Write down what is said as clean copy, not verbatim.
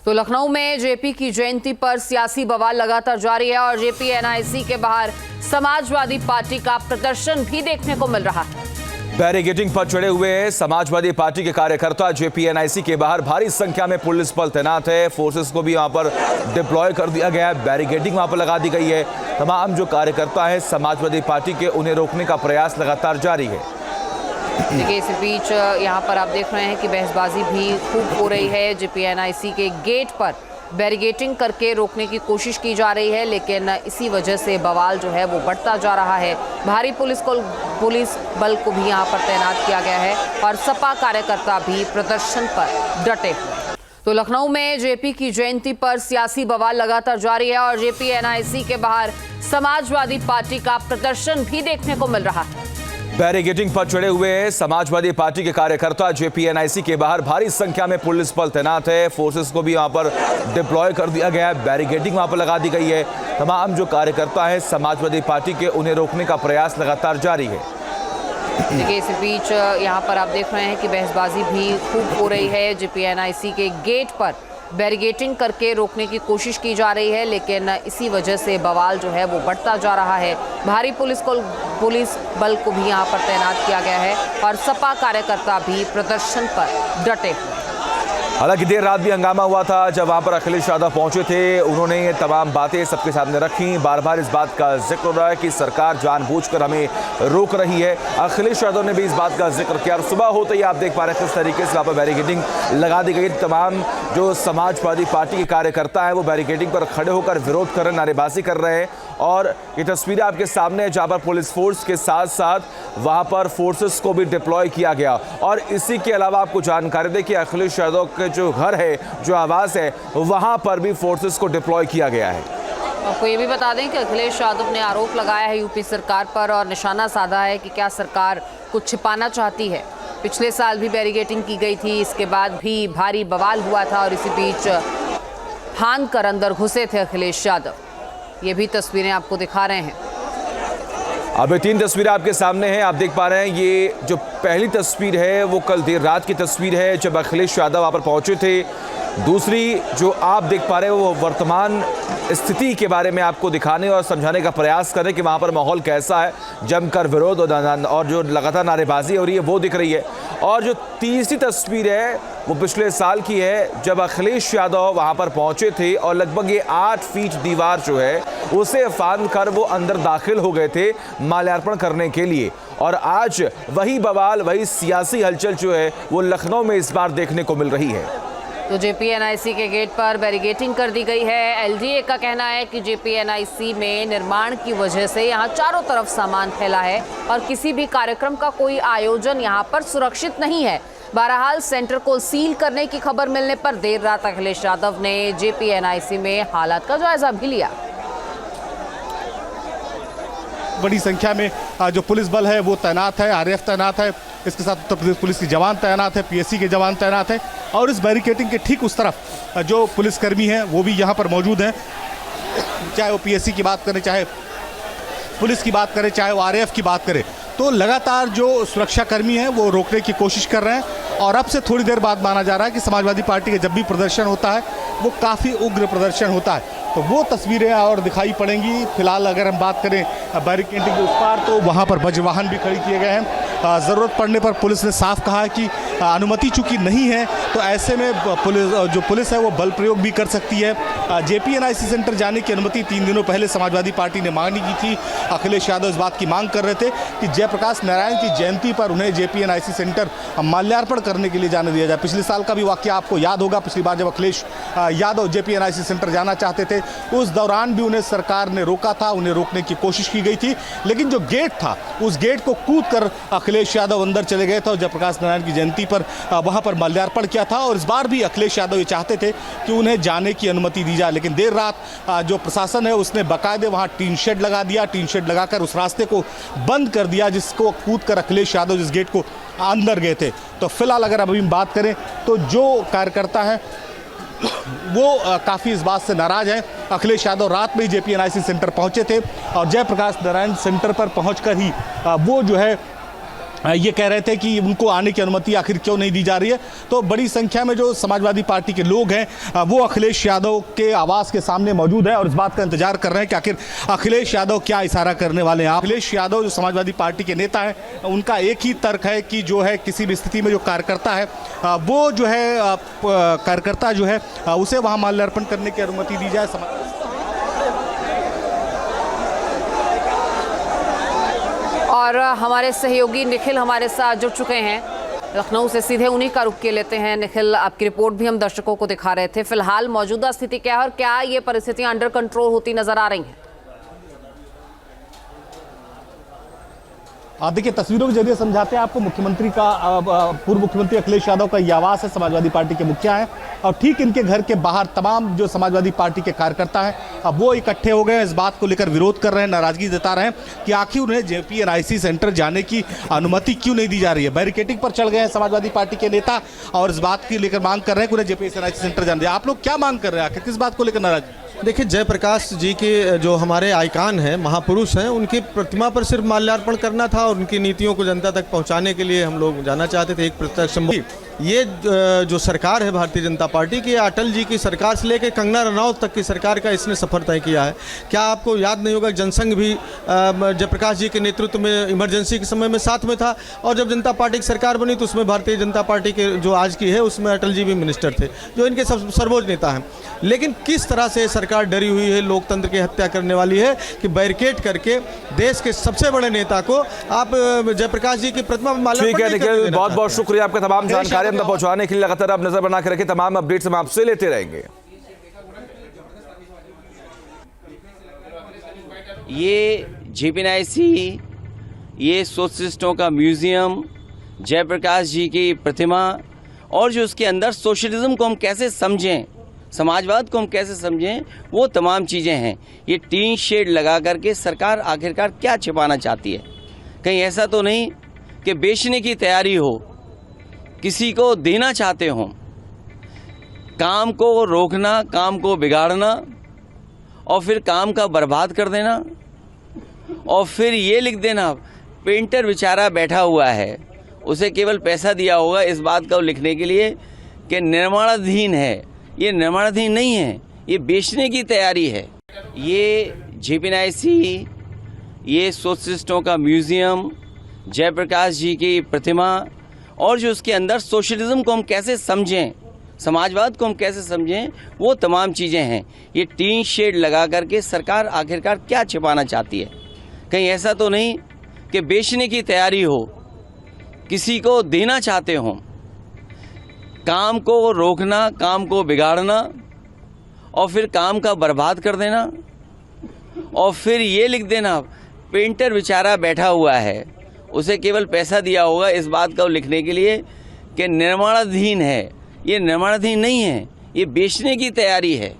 तो लखनऊ में जेपी की जयंती पर सियासी बवाल लगातार जारी है और जेपी एनआईसी के बाहर समाजवादी पार्टी का प्रदर्शन भी देखने को मिल रहा है। बैरिकेडिंग पर चढ़े हुए समाजवादी पार्टी के कार्यकर्ता जेपी एनआईसी के बाहर भारी संख्या में पुलिस बल तैनात है। फोर्सेस को भी वहां पर डिप्लॉय कर दिया गया है। बैरिकेडिंग वहां पर लगा दी गई है। तमाम जो कार्यकर्ता है समाजवादी पार्टी के, उन्हें रोकने का प्रयास लगातार जारी है। देखिए, इस बीच यहाँ पर आप देख रहे हैं कि बहसबाजी भी खूब हो रही है। जेपी एनआईसी के गेट पर बैरिकेडिंग करके रोकने की कोशिश की जा रही है, लेकिन इसी वजह से बवाल जो है वो बढ़ता जा रहा है। भारी पुलिस बल को भी यहाँ पर तैनात किया गया है और सपा कार्यकर्ता भी प्रदर्शन पर डटे हुए। तो लखनऊ में जेपी की जयंती पर सियासी बवाल लगातार जारी है और जेपी एनआईसी के बाहर समाजवादी पार्टी का प्रदर्शन भी देखने को मिल रहा है। बैरिकेडिंग पर चढ़े हुए समाजवादी पार्टी के कार्यकर्ता जेपी एनआईसी के बाहर भारी संख्या में पुलिस बल तैनात है। फोर्सेस को भी वहां पर डिप्लॉय कर दिया गया है। बैरिकेडिंग वहां पर लगा दी गई है। तमाम जो कार्यकर्ता है समाजवादी पार्टी के, उन्हें रोकने का प्रयास लगातार जारी है। देखिए, इस बीच यहाँ पर आप देख रहे हैं कि बहसबाजी भी खूब हो रही है। जेपी एनआईसी के गेट पर बैरिकेडिंग करके रोकने की कोशिश की जा रही है, लेकिन इसी वजह से बवाल जो है वो बढ़ता जा रहा है। भारी पुलिस बल को भी यहाँ पर तैनात किया गया है और सपा कार्यकर्ता भी प्रदर्शन पर डटे हुए। हालांकि देर रात भी हंगामा हुआ था जब वहां पर अखिलेश यादव पहुंचे थे। उन्होंने ये तमाम बातें सबके सामने रखी। बार बार इस बात का जिक्र हो रहा है कि सरकार जानबूझकर हमें रोक रही है। अखिलेश यादव ने भी इस बात का जिक्र किया और सुबह होते ही आप देख पा रहे हैं किस तरीके से वहां पर बैरिकेडिंग लगा दी गई। तमाम जो समाजवादी पार्टी के कार्यकर्ता हैं वो बैरिकेडिंग पर खड़े होकर विरोध कर रहे, नारेबाजी कर रहे हैं। और ये तस्वीरें आपके सामने है जहां पर पुलिस फोर्स के साथ साथ वहां पर फोर्सेस को भी डिप्लॉय किया गया। और इसी के अलावा आपको जानकारी दें कि अखिलेश यादव के जो घर है, जो आवास है, वहां पर भी फोर्सेस को डिप्लॉय किया गया है। आपको ये भी बता दें कि अखिलेश यादव ने आरोप लगाया है यूपी सरकार पर और निशाना साधा है कि क्या सरकार कुछ छिपाना चाहती है। पिछले साल भी बैरिकेडिंग की गई थी, इसके बाद भी भारी बवाल हुआ था और इसी बीच फांद कर अंदर घुसे थे अखिलेश यादव। ये भी तस्वीरें आपको दिखा रहे हैं। अब ये 3 तस्वीरें आपके सामने हैं, आप देख पा रहे हैं। ये जो पहली तस्वीर है वो कल देर रात की तस्वीर है जब अखिलेश यादव वहाँ पर पहुंचे थे। दूसरी जो आप देख पा रहे हो वो वर्तमान स्थिति के बारे में आपको दिखाने और समझाने का प्रयास करें कि वहाँ पर माहौल कैसा है। जमकर विरोध और जो लगातार नारेबाजी हो रही है वो दिख रही है। और जो तीसरी तस्वीर है वो पिछले साल की है जब अखिलेश यादव वहाँ पर पहुँचे थे और लगभग ये 8 फीट दीवार जो है उसे फांद कर वो अंदर दाखिल हो गए थे माल्यार्पण करने के लिए। और आज वही बवाल, वही सियासी हलचल जो है वो लखनऊ में इस बार देखने को मिल रही है। तो जेपी एनआईसी के गेट पर बैरिकेडिंग कर दी गई है। एलडीए का कहना है कि जेपी एनआईसी में निर्माण की वजह से यहाँ चारों तरफ सामान फैला है और किसी भी कार्यक्रम का कोई आयोजन यहाँ पर सुरक्षित नहीं है। बहरहाल सेंटर को सील करने की खबर मिलने पर देर रात अखिलेश यादव ने जेपी एनआईसी में हालात का जायजा भी लिया। बड़ी संख्या में जो पुलिस बल है वो तैनात है, आरएएफ तैनात है, इसके साथ उत्तर प्रदेश पुलिस के जवान तैनात है, पीएससी के जवान तैनात है। और इस बैरिकेडिंग के ठीक उस तरफ जो पुलिसकर्मी हैं वो भी यहाँ पर मौजूद हैं। चाहे वो पीएससी की बात करें, चाहे पुलिस की बात करें, चाहे वो आरएएफ की बात करें, तो लगातार जो सुरक्षाकर्मी हैं वो रोकने की कोशिश कर रहे हैं। और अब से थोड़ी देर बाद माना जा रहा है कि समाजवादी पार्टी का जब भी प्रदर्शन होता है वो काफ़ी उग्र प्रदर्शन होता है। तो वो तस्वीरें और दिखाई पड़ेंगी। फिलहाल अगर हम बात करें बैरिकेडिंग के उस पार, तो वहाँ पर बजवाहन भी खड़ी किए गए हैं। ज़रूरत पड़ने पर पुलिस ने साफ कहा है कि अनुमति चूंकि नहीं है तो ऐसे में पुलिस है वो बल प्रयोग भी कर सकती है। जेपी एनआईसी सेंटर जाने की अनुमति 3 दिनों पहले समाजवादी पार्टी ने मांगी की थी। अखिलेश यादव इस बात की मांग कर रहे थे कि जयप्रकाश नारायण की जयंती पर उन्हें जेपी एनआईसी सेंटर माल्यार्पण करने के लिए जाने दिया जाए। पिछले साल का भी वाकया आपको याद होगा। पिछली बार जब Akhilesh Yadav JP NIC centre जाना चाहते थे उस दौरान भी उन्हें सरकार ने रोका था, उन्हें रोकने की कोशिश की गई थी। लेकिन जो गेट था उस गेट को कूद कर अखिलेश यादव अंदर चले गए थे और जयप्रकाश नारायण की जयंती पर वहां पर माल्यार्पण किया था। और इस बार भी अखिलेश यादव ये चाहते थे कि उन्हें जाने की अनुमति दी जाए, लेकिन देर रात जो प्रशासन है उसने बाकायदे वहां टीन शेड लगा दिया। टीन शेड लगाकर उस रास्ते को बंद कर दिया जिसको कूद कर अखिलेश यादव जिस गेट को अंदर गए थे। तो फिलहाल अगर अभी बात करें तो जो कार्यकर्ता हैं वो काफ़ी इस बात से नाराज हैं। अखिलेश यादव रात में ही जेपी एनआईसी सेंटर पहुंचे थे और जयप्रकाश नारायण सेंटर पर पहुंचकर ही वो जो है ये कह रहे थे कि उनको आने की अनुमति आखिर क्यों नहीं दी जा रही है। तो बड़ी संख्या में जो समाजवादी पार्टी के लोग हैं वो अखिलेश यादव के आवास के सामने मौजूद है और इस बात का इंतजार कर रहे हैं कि आखिर अखिलेश यादव क्या इशारा करने वाले हैं। अखिलेश यादव जो समाजवादी पार्टी के नेता हैं, उनका एक ही तर्क है कि जो है किसी भी स्थिति में जो कार्यकर्ता है वो जो है कार्यकर्ता जो है उसे वहाँ माल्यार्पण करने की अनुमति दी जाए। और हमारे सहयोगी निखिल हमारे साथ जुड़ चुके हैं लखनऊ से, सीधे उन्हीं का रुख के लेते हैं। निखिल, आपकी रिपोर्ट भी हम दर्शकों को दिखा रहे थे। फिलहाल मौजूदा स्थिति क्या है और क्या ये परिस्थितियां अंडर कंट्रोल होती नजर आ रही हैं? देखिए, तस्वीरों के जरिए समझाते हैं आपको। मुख्यमंत्री का पूर्व मुख्यमंत्री अखिलेश यादव का ये आवास है, समाजवादी पार्टी के मुखिया हैं और ठीक इनके घर के बाहर तमाम जो समाजवादी पार्टी के कार्यकर्ता हैं अब वो इकट्ठे हो गए हैं। इस बात को लेकर विरोध कर रहे हैं, नाराजगी जता रहे हैं कि आखिर उन्हें JPNIC सेंटर जाने की अनुमति क्यों नहीं दी जा रही है। बैरिकेडिंग पर चढ़ गए हैं समाजवादी पार्टी के नेता और इस बात की लेकर मांग कर रहे हैं कि उन्हें JPNIC सेंटर जाने दिया। आप लोग क्या मांग कर रहे हैं, आखिर किस बात को लेकर नाराज? देखिए, जयप्रकाश जी के जो हमारे आइकान हैं, महापुरुष हैं, उनकी प्रतिमा पर सिर्फ माल्यार्पण करना था और उनकी नीतियों को जनता तक पहुंचाने के लिए हम लोग जाना चाहते थे। एक प्रत्यक्ष ये जो सरकार है भारतीय जनता पार्टी की, अटल जी की सरकार से लेकर कंगना रनौत तक की सरकार का इसने सफर तय किया है। क्या आपको याद नहीं होगा, जनसंघ भी जयप्रकाश जी के नेतृत्व में इमरजेंसी के समय में साथ में था और जब जनता पार्टी की सरकार बनी तो उसमें भारतीय जनता पार्टी के जो आज की है उसमें अटल जी भी मिनिस्टर थे, जो इनके सर्वोच्च नेता हैं। लेकिन किस तरह से सरकार डरी हुई है, लोकतंत्र की हत्या करने वाली है कि बैरिकेड करके देश के सबसे बड़े नेता को आप जयप्रकाश जी की प्रतिमा पर माल्यार्पण। ठीक है निखिल, बहुत बहुत शुक्रिया आपका तमाम जानकारी हम तक पहुंचाने के लिए। लगातार आप नजर बना के रखें, तमाम अपडेट्स हम आपसे लेते रहेंगे। ये JPNIC, ये सोशलिस्टों का म्यूजियम, जयप्रकाश जी की प्रतिमा और जो उसके अंदर सोशलिज्म को हम कैसे समझें, समाजवाद को हम कैसे समझें, वो तमाम चीज़ें हैं। ये टीन शेड लगा करके सरकार आखिरकार क्या छिपाना चाहती है? कहीं ऐसा तो नहीं कि बेचने की तैयारी हो, किसी को देना चाहते हो? काम को रोकना, काम को बिगाड़ना और फिर काम का बर्बाद कर देना और फिर ये लिख देना पेंटर बेचारा बैठा हुआ है, उसे केवल पैसा दिया होगा इस बात को लिखने के लिए कि निर्माणाधीन है। ये निर्माणाधीन नहीं है, ये बेचने की तैयारी है। ये JPNIC, ये सोशलिस्टों का म्यूजियम, जयप्रकाश जी की प्रतिमा और जो उसके अंदर सोशलिज्म को हम कैसे समझें, समाजवाद को हम कैसे समझें, वो तमाम चीज़ें हैं। ये टीन शेड लगा करके सरकार आखिरकार क्या छिपाना चाहती है? कहीं ऐसा तो नहीं कि बेचने की तैयारी हो, किसी को देना चाहते हो? काम को रोकना, काम को बिगाड़ना और फिर काम का बर्बाद कर देना और फिर ये लिख देना पेंटर बेचारा बैठा हुआ है, उसे केवल पैसा दिया होगा इस बात को लिखने के लिए कि निर्माणाधीन है। ये निर्माणाधीन नहीं है, ये बेचने की तैयारी है।